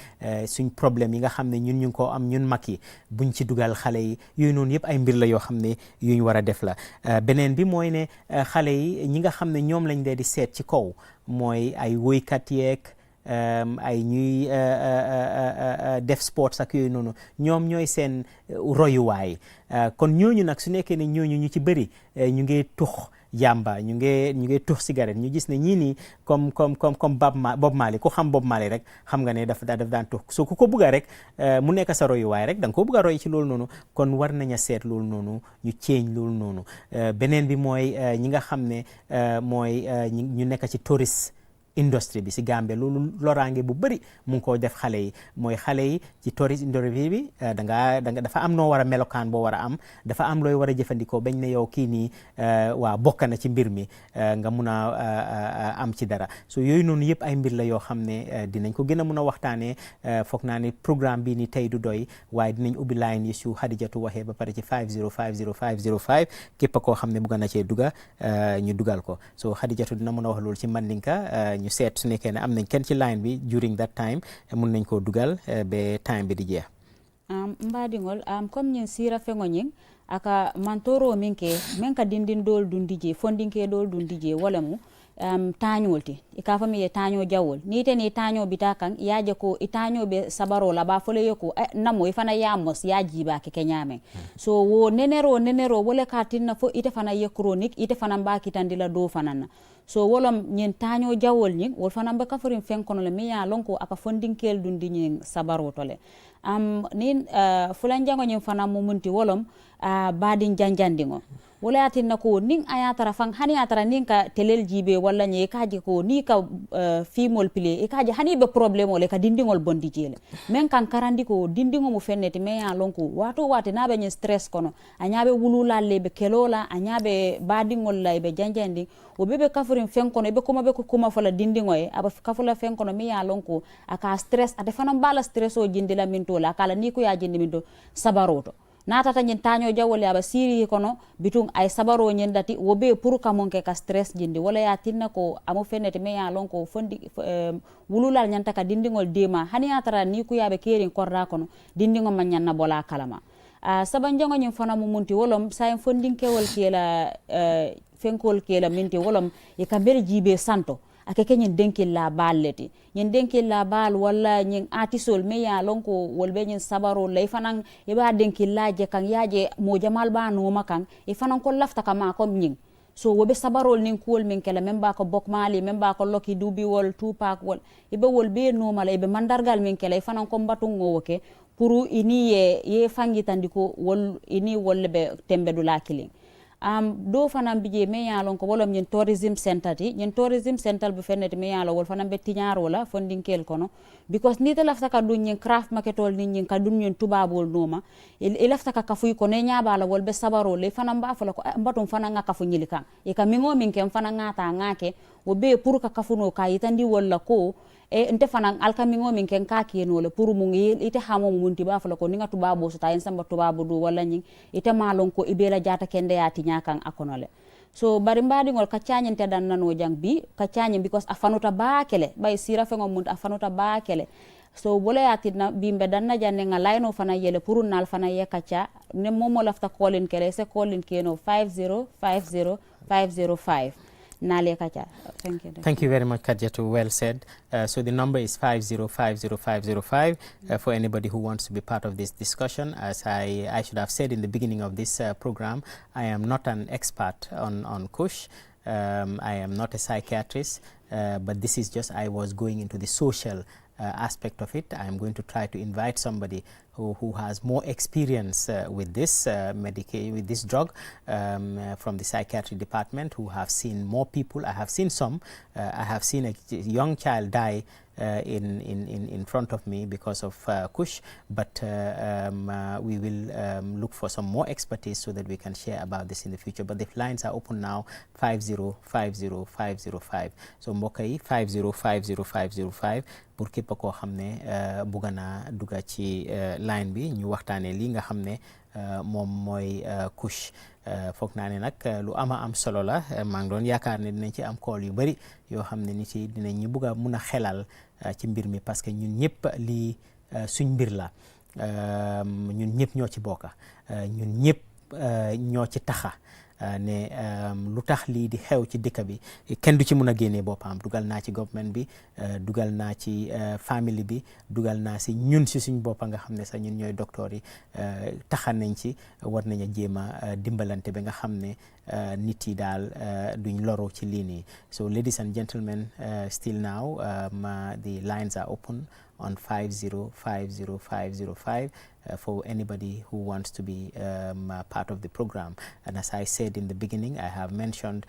suñ problème yi nga xam ne ñun ñu ngi ko am ñun mag yi, buñ ci dugal xale yi. Yooyu noonu yëpp ay mbir la yoo xam ne yuñ war a def la. Beneen bi mooy ne xale yi ñi nga xam ne ñoom lañ dee di seet ci kaw, mooy ay woykat yeeg ay ñuy def sports ak yooyu noonu, ñoom ñooy seen royuwaay. Kon ñooñu nag su nekkee ne ñooñu ñu ci bëri ñu ngi tux yamba, ñu ngi tux cigarette, ñu gis ne ñii nii comme Bob Marley, ku xam Bob Marley rek xam nga ne daf daan tux. So ku ko bëgga rek mu nekk sa royuwaay rek, da nga ko bëgg a roy ci loolu noonu. Kon war nañ a seet loolu noonu, ñu change loolu noonu. Beneen bi mooy ñi nga xam ne mooy ñu nekk ci tourist industrie bi si Gambie, loolu loraange bu bëri mu ngi koo def xale yi. Mooy xale yi ci tourist industrie bi dafa am noo war a melokaan boo war a am, dafa am looy war a jëfandikoo bañ ne yow kii nii waa bokk na ci mbir mi, nga mun a am ci dara. So yooyu noonu yëpp ay mbir la yoo xam ne dinañ ko gën a mun a waxtaanee. Foog naa ne programme bi ni tey du doy, waaye dinañ ubbi line yi su Hadijatu waxee ba pare ci 5050505 képp koo xam ne bëgg na cee duga ñu dugal ko. So Hadijatu dina mun a wax loolu ci Mandinka, ñu seet su nekkee ne am nañ kenn ci line bi during that time mun nañ koo dugal ba time bi di jeex. Mbadingol comme ñin sira fengo ñing aka mantoro minke menka dindin dol dundije fondinke dol dundije wala mu tañolti ika fami ye taño jawol ni te ni taño bitakan yaje ko itaño be sabaro la ba fole yoko namo ifana yamos ya jiba ke kenyame so wo nenero wala katinna fo ite fana ye chronique ite fana ba kitandila do fanana. So wolom nyen taño jawol ñing wol fana ba kafarin fen kono le miya lonko aka fondinkel dundi ñing sabaro tole nin fulan jango ñing fana mumunti wolom badin janjandingo wala atinna ko ning ayatara fang hani atara nin ka telel jibe wala nye kaji ko ni ka fimol pile e kaji hani be problème ole ka dindingol bondi jele men kan karandi ko dindingo mu fenneti me ya lonko wato wate nabe nyen stress kono anyabe wulula lebe kelola anyabe badingol la be janjandi o bebe kafurin fen kono be kuma fala dindingo e aba kafula fen kono me ya lonko aka stress ate fanam bala stress o jindila minto la kala ni ko ya jindi minto sabaroto natata nyen taño jawole aba siri kono bitung ay sabaro nyen dati wobe pour kamonke ka stress jindi wala ya tinna ko amu fenete me ya lonko fondi wululal nyanta ka dindingol dema hani atara ni ku yabe kerin korra kono dindingol man nyanna bola kalama saban jango nyen fana mu munti wolom say fondinkewol kela fenkol kela minti wolom e kamber jibe santo akeke nyen denkel la balleti nyen denkel la bal wala nyen atisol me ya lonko wolbe nyen sabaro lay fanan e ba denkel la je kan yaje mo jamal ba no makan e fanan ko lafta kama kom nyen so wobe sabarol nin kuol min kala memba ko Bob Marley memba ko Lucky Dube wol Tupac wol e be wol be no mala e be mandargal min kala e fanan ko batung ngowoke pour ini ye fangitandiko wol ini wolle be tembe dula killing do fanam bije me yalon ko wolom nyen tourism center ti nyen tourism center bu fenete me yalo wol fanam be tiñaro la fondinkel kono because ni te lafta ka dun nyen craft marketol ni nyen ka dun nyen tubabol noma il lafta ka kafuy ko ne nyaaba la wol be sabaro le fanam ba fala ko mbatum fananga kafu nyilika e ka mingo min kem fananga ta ngake wo be pour ka kafuno ka yitandi wala ko nte fanan alkamingo min ken ka keno le pour mu ngi ite hamo munti ba fala ko ninga tubabo so tayen samba tubabo du wala nyi ite malon ko ibela jata kende yati nyakan akonole so bari mbadi ngol kaccanyen te dan nano jang bi kaccanyen because afanuta bakele bay sira fe ngom munta afanuta bakele so bole yati na bimbe dan na janne nga layno fana yele pour nal fana ye kacca ne momo lafta kolin kele se kolin keno 5050505 Nale Kacha. Thank you. Thank you very much, Kadjatu. Well said. So the number is 5050505 for anybody who wants to be part of this discussion. As I should have said in the beginning of this program, I am not an expert on Kush. I am not a psychiatrist, but this is just, I was going into the social aspect of it. I am going to try to invite somebody who has more experience with this with this drug from the psychiatry department, who have seen more people. I have seen some. I have seen a young child die in front of me because of Kush, but we will look for some more expertise so that we can share about this in the future. But the lines are open now, 5050505. So mbokk yi 5050505 pour képp koo xam ne bugg naa dugg ci line bi ñu waxtaanee lii nga xam ne moom mooy Kush. foog naa ne nag lu am solo la maa ngi doon yaakaar ne dinañ ci am call yu bari yoo xam ne nit yi dinañ ñu bugg a mun a xelal ci mbir mi, parce que ñun ñëpp lii suñ mbir la, ñun ñëpp ñoo ci bokka, ñun ñëpp ñoo ci taxa ne lu tax lii di xew ci dëkk bi kenn du ci mun a génnee boppam. dugal naa ci government bi, dugal naa ci family bi, dugal naa si ñun si suñ boppa nga xam ne sax ñun ñooy docteur yi taxa nañ ci, war nañ a jéem a dimbalante ba nga xam ne nit yi daal duñ loro ci lii nii. So ladies and gentlemen, still now the lines are open on 5050505 for anybody who wants to be part of the program. And as I said in the beginning, I have mentioned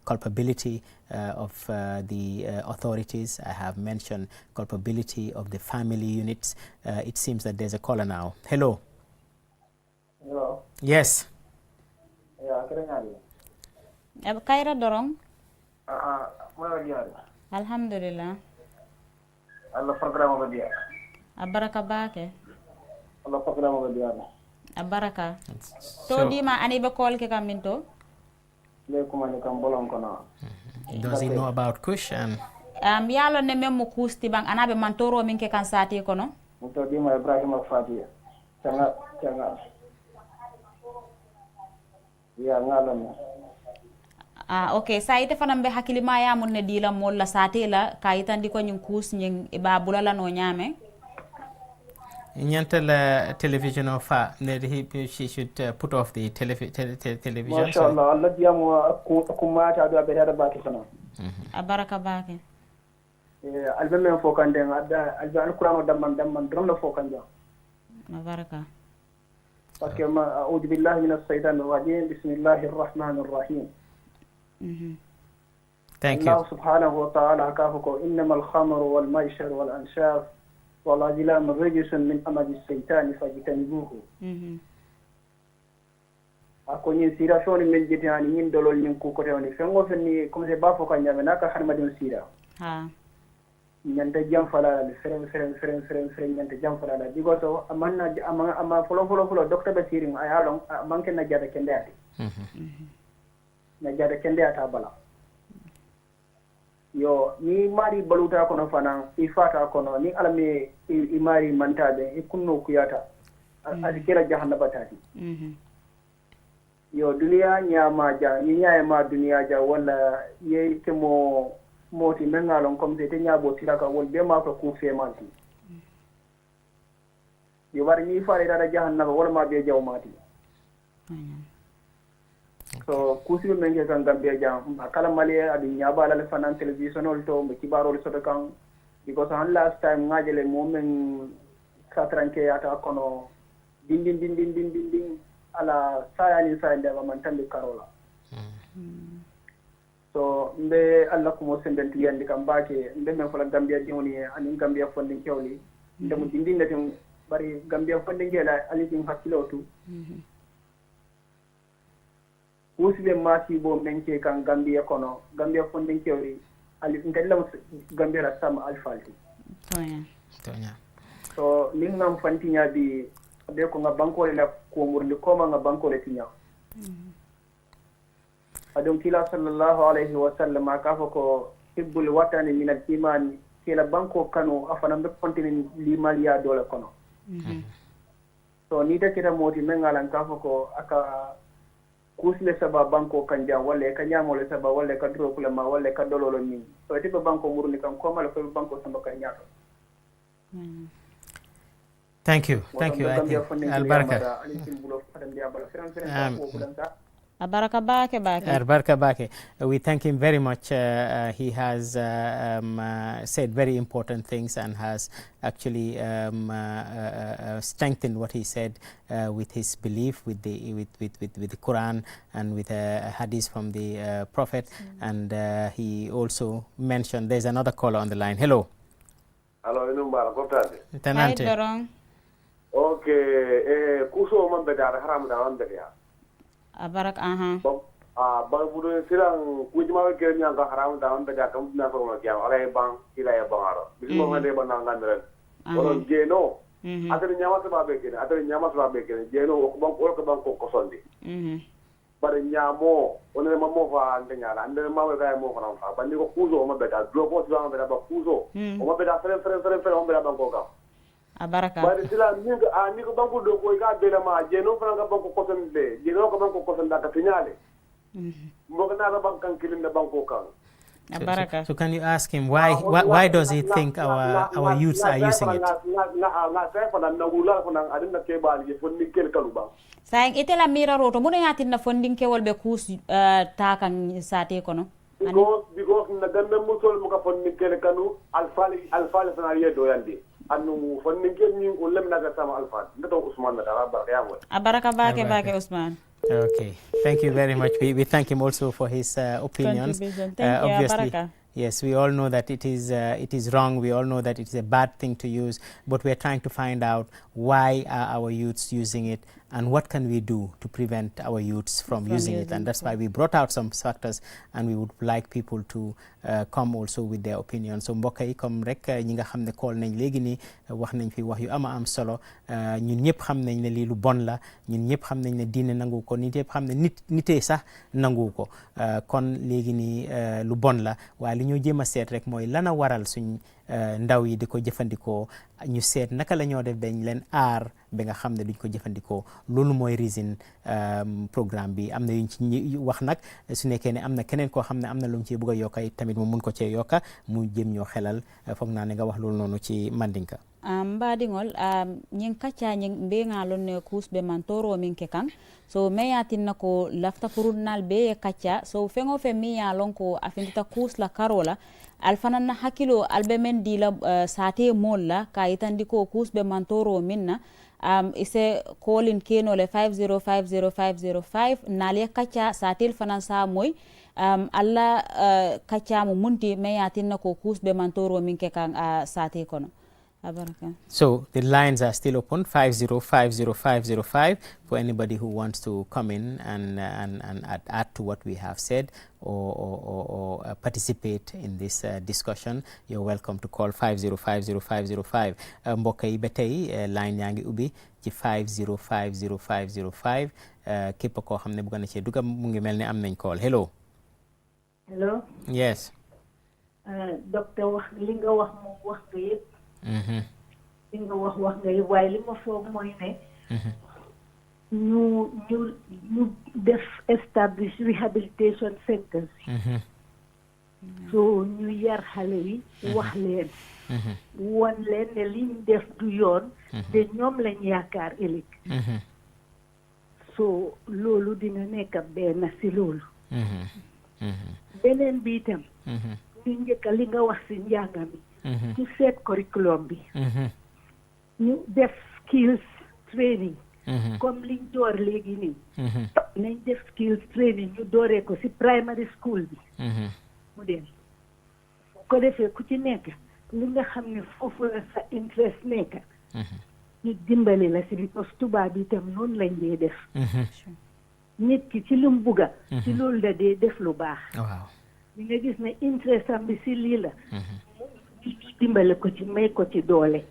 culpability of the authorities. I have mentioned culpability of the family units. It seems that there's a caller now. Hello. Hello. Yes. Yeah, Kaira Dorong. Alhamdulillah. Alhamdulillah. Allah program ba dia. Abaraka bake. Allah program ba dia. Abaraka. To di ma ani be call ke kaminto. Le kuma ni kam bolon kono. Does he know about Kush? Yalo ne memo kusti bang anabe mantoro min ke kan sati kono. To di ma Ibrahim Fatia. Changa. Ya ngalam. Okay, sa ite fanam be hakilima ya mun ne dila mol la sate la kayitandi ko nyum kus nying iba bulala no nyame. Nyantala television of she should put off the television. Mashallah, Allah diamu kumata do be hada baki sana. Abaraka baki. Albe fokande adda albe alquran damman drum la fokanja. Abaraka. Parce que a'udhu billahi minash shaitanir rajim. Bismillahir rahmanir rahim. Thank you. Allah subhanahu wa ta'ala kafuko innamal khamru wal maisir wal ansab wal azlam rijsun min amali shaytan fajtanibuhu. Ako ni sira shoni men jitani min dolol nin ku ko tewni fengo fenni comme c'est ba fo kanya naka harma din sira. Ha. Nyanta jam fala le frem nyanta jam fala la because amanna ama folo docteur basiring ayalong manke na jada kende ati. Na jada kende ata bala. Yo ni mari baluta kono fana ifata kono ni alame imari mantabe ikunno kuyata azikira jahannaba tati. Yo dunia nyama ja nyaa ma dunia ja wala ye temo moti mengalon comme c'était nyabo tiraka wol be ma ko ku femanti. Yo bari ni fare dara jahannaba wala ma be jawmati. So kusi men ke kan gambe jam akala mali adi nyaba la fanan television ol to be kibarol soto kan because han last time ngajele momen satranke ata kono ding ala sayani sayande man tambi karola so mbe alla ko mo sendenti yandi kam baake mbe men fala Gambia diwni ani Gambia fonde kewli ndemu dindinde tan bari Gambia fonde ngela ali din hakkilo tu wusbe mati bo menke kan Gambia kono Gambia fonde kewli ali ndella Gambia la sama alfalti tonya so ningam fantinya bi be ko nga banko la ko murndi ko ma nga banko le tinya adon kila sallallahu alayhi wa sallam ka fa ko hibbul watani min al iman kila banko kanu afana be kontini limal ya dole kono so ni ta kira moti mengalan ka fa ko aka kusle saba banko kanja wala ka nyamo le saba wala ka dro kula ma wala ka dololo ni so tiba banko murni kan ko mala ko banko samba ka nyato Thank you. I think Albarka. Albarka Bake. We thank him very much. He has said very important things and has actually strengthened what he said with his belief with the Quran and with hadith from the Prophet. And he also mentioned there's another caller on the line. Hello. Hello, Tenante. Hi, okay, kuso man beda haram da man beda. Abarak ba budo silang kujima ke nya ga haram da man beda kam na ko ma kya ala bang ila ya bangaro. Bismo ma de ban na ngandren. Oron jeno. Atari nyama sa babe ke jeno ko bang ko bang ko sondi. Bare nyamo onere mamo fa ndenya ande mawe ga mo fa fa bandi ko kuzo ma beda dropo sa beda ba kuzo. O ma beda fere o beda bang ko ga. Abaraka. Bari sila ni ko banko do ko ga bela ma jeno fana ga banko kosen de jeno ko banko kosen da ka tinyale mo ga na bankan kilim na banko kan Abaraka. So can you ask him why does he think our youths are using it? Na sai fana na wula fana adin na ke bali fonni kel kaluba sayang itela mira roto mun yatin na fondin kewol be kus ta kan sate kono because na dambe musol mo ka fonni kel kanu alfali fana ye do yandi anu fonni kel ni ko lemna ga sama alfa ndato Usman na dara barka yamo Abaraka bake Usman. Okay, thank you very much. We thank him also for his opinions. Thank you, obviously, Abaraka. yes, we all know that it is wrong. We all know that it is a bad thing to use, but we are trying to find out why are our youths using it and what can we do to prevent our youths from using it. And that's why we brought out some factors, and we would like people to come also with their opinions. So mbokk yi comme rek ñi nga xam ne call nañ léegi nii wax nañ fi wax yu am solo ñun ñëpp xam nañ ne lii lu bon la ñun ñëpp xam nañ ne diine nangu ko nit yëpp xam ne nitee sax nangu ko kon léegi nii lu bon la waaye li ñoo jéem a seet rek mooy lana waral suñ ndaw yi di ko jëfandikoo ñu seet naka la ñoo def dañ leen aar ba nga xam ne duñ ko jëfandikoo loolu mooy reason programme bi am na yuñ ci wax nag su nekkee ne am na keneen koo xam ne am na lu mu ci bëgg a yokka tamit mu mun ko cee yokka mu jëm ñoo xelal foog naa ne nga wax loolu noonu ci mandinka mbaɗigol ñing kacca ñing mbeŋalon ne kusɓe man toro min ke kan so meyatinna ko lafta purudnal be e kacca so feŋo fe mi ya lon ko afindita kusla karola alfananna hakkilo albe men dila sate mol la ka yitandi ko kusɓe man toro min na ise kolin kenole 5050505 naliya kacca satel fanan sa moy alla kacca mo munti meyatinna ko kusɓe man toro min ke kan sate kono. So the lines are still open 5050505 for anybody who wants to come in and add to what we have said or participate in this discussion. You're welcome to call 5050505. mbokk yi ba tey line yaa ngi ubbi ci 5050505 képp koo xam ne bëgg na ci dugg mu ngi mel ne am nañ call. Hello. Hello. Yes. Docteur wax li nga wax moom wax nga yëpp. li nga wax nga yëpp waaye li ma foog mooy ne ñu def establish rehabilitation centers so ñu yar xale yi wax leen won leen ne liñ def du yoon te ñoom lañ yaakaar ëllëg so loolu dina nekk benn si loolu beneen bi itam ñu njëkk li nga wax si njàng mi ci seet curriculum bi ñu def skills training comme liñ door léegi nii nañ def skills training ñu dooree ko ci primary school bi mu dem ko defee ku ci nekk li nga xam ne foofu la sa interest nekk ñu dimbali la ci because tubaab bi itam noonu lañ dee def nit ki ci lu mu bugga ci loolu la dee def lu baax waaw li nga gis ne interest am bi ci lii la ñu dimbali ko ci may ko ci doole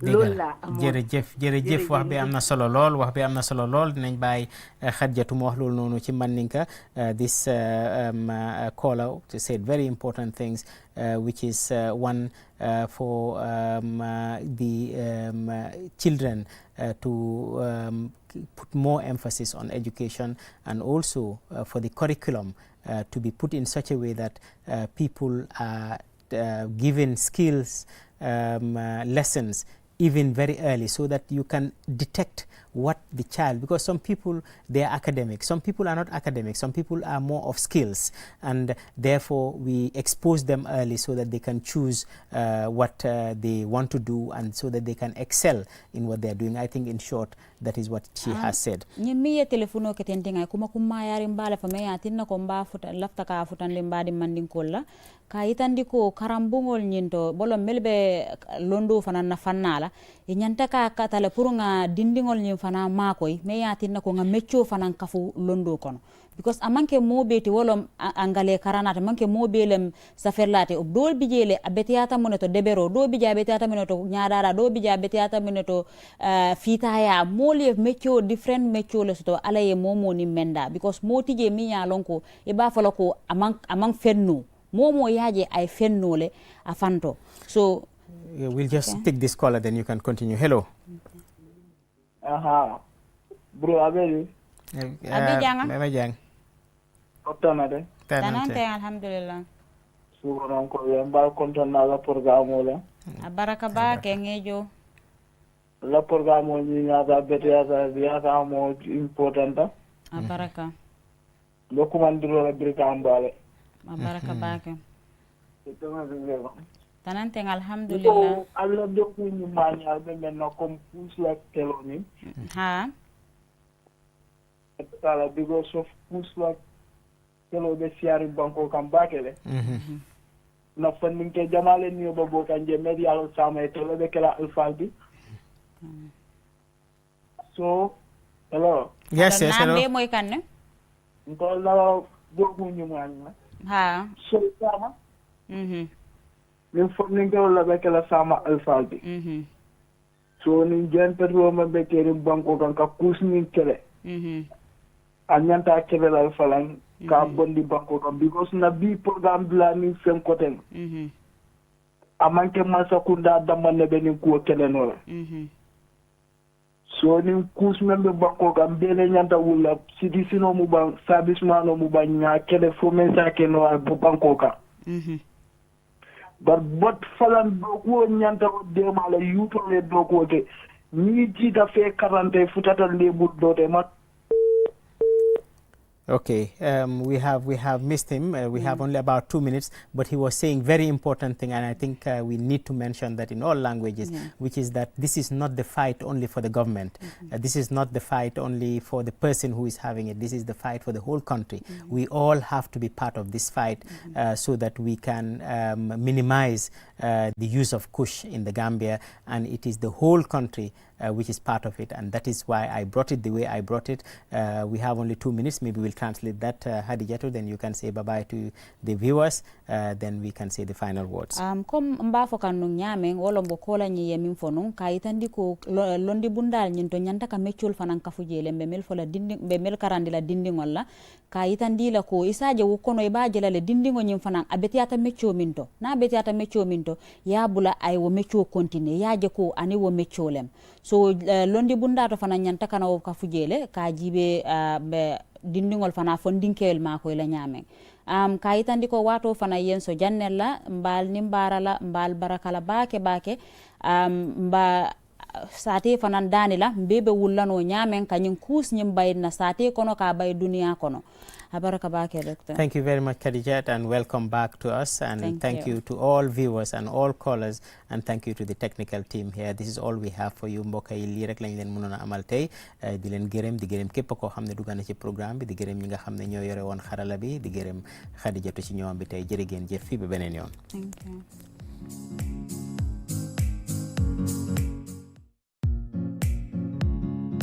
loolu laa amoon jërëjëf wax bi am na solo lool dinañ bàyyi Khadijatu mu wax loolu noonu ci Mandinka this caller said very important things which is one for the children to put more emphasis on education and also for the curriculum to be put in such a way that people are given skills lessons even very early so that you can detect what the child, because some people they are academic, some people are not academic, some people are more of skills, and therefore we expose them early so that they can choose what they want to do and so that they can excel in what they are doing. I think in short that is what she has said. Nyimiye telefono ketentinga kuma yari mbale fa meya tinna ko mba futa lafta ka futan limbadi mandin kolla ka itandi ko karambungol nyinto bolo melbe londo fana na fannala e nyanta ka katale purunga dindingol nyim fana makoy meya tinna ko nga meccio fana kafu londo kono because amanke mobeti wolo angale karanata manke mobelem saferlate dol bijele abetiata moneto debero do bija abetiata moneto nyaadara do bija abetiata moneto fitaya moli meccio different meccio le soto alaye momo ni menda because motije mi ya lonko e ba fala ko amang fenno momo yaje ay fennole afanto. So we'll just take this caller, then you can continue. Hello. Bro, Abel. Abijang. Otamade. Tanante alhamdulillah. Suron ko yamba konton na la programo la. Baraka ba kengejo. La programo ni na da betia da mo importanta. Baraka. Dokumandiro la brika ambale. Baraka ba ke. Tanante alhamdulillah. So alla doku ni manya be menno comme pousse la teloni. Ha. Tala because of pousse la telo be siari banko kam bakele. Na funding ke jamale ni bobo kanje medial sama telo be kala alfalbi. So hello. Yes, hello. Nambe moy kanne? Ko la doku ni manya. Ha. So sama. Ni funding ke la be kala sama alfalbi. So ni gente roma be kere banko kan ka kusni kele. Anyanta kele la alfalan ka bondi banko kan because na bi program bla ni sem koten. Amanke masakunda damane be ni ko kele no. So ni kus membe banko kan bele nyanta wula CDC no mu ban service man no mu ban nya kele fo mensa ke no banko kan. But falan ko nyanta ko de mala yuto le do ko ke ni jita fe 40 futata le buddo ma. Okay, we have missed him. We have only about 2 minutes, but he was saying very important thing, and I think we need to mention that in all languages, which is that this is not the fight only for the government. This is not the fight only for the person who is having it. This is the fight for the whole country. We all have to be part of this fight so that we can minimize the use of Kush in the Gambia, and it is the whole country which is part of it, and that is why I brought it the way I brought it. We have only 2 minutes. Maybe we'll translate that, Hadijatu, then you can say bye-bye to the viewers, then we can say the final words. Comme mbafo kanu nyame wolo mbokola nyi yemin fonun kaitandi ko londi bundal nyinto nyanta ka mechol fanan kafujele mbemel fola dinding mbemel karandi la dinding wala kaitandi la ko isaje wukono ibaje la le dindingo nyim fanan abetiata mecho minto na abetiata mecho minto ya bula ay wo mecho continue yaje ko ani wo mecholem. So londi bunda to fana nyanta kana wo kafujele ka jibe be dindingol fana fondinkel mako ila nyame kayitandi ko wato fana yenso jannella mbal nimbara la mbal barakala bake mba sate fanan danila mbebe wullano nyamen kanyin kus nyim bayna sate kono ka bay dunia kono. Abaraka bake, Doctor. Thank you very much, Khadijat, and welcome back to us. And thank you to all viewers and all callers, and thank you to the technical team here. This is all we have for you. Mbokk yi lii rek lañ leen mënoon a amal tey di leen gërëm di gërëm képp koo xam ne dugg na ci programme bi di gërëm ñi nga xam ne ñoo yore woon xarala bi di gërëm Khadijatu ci ñoom bi tey jërë ngeen jëf fii ba beneen yoon. Thank you.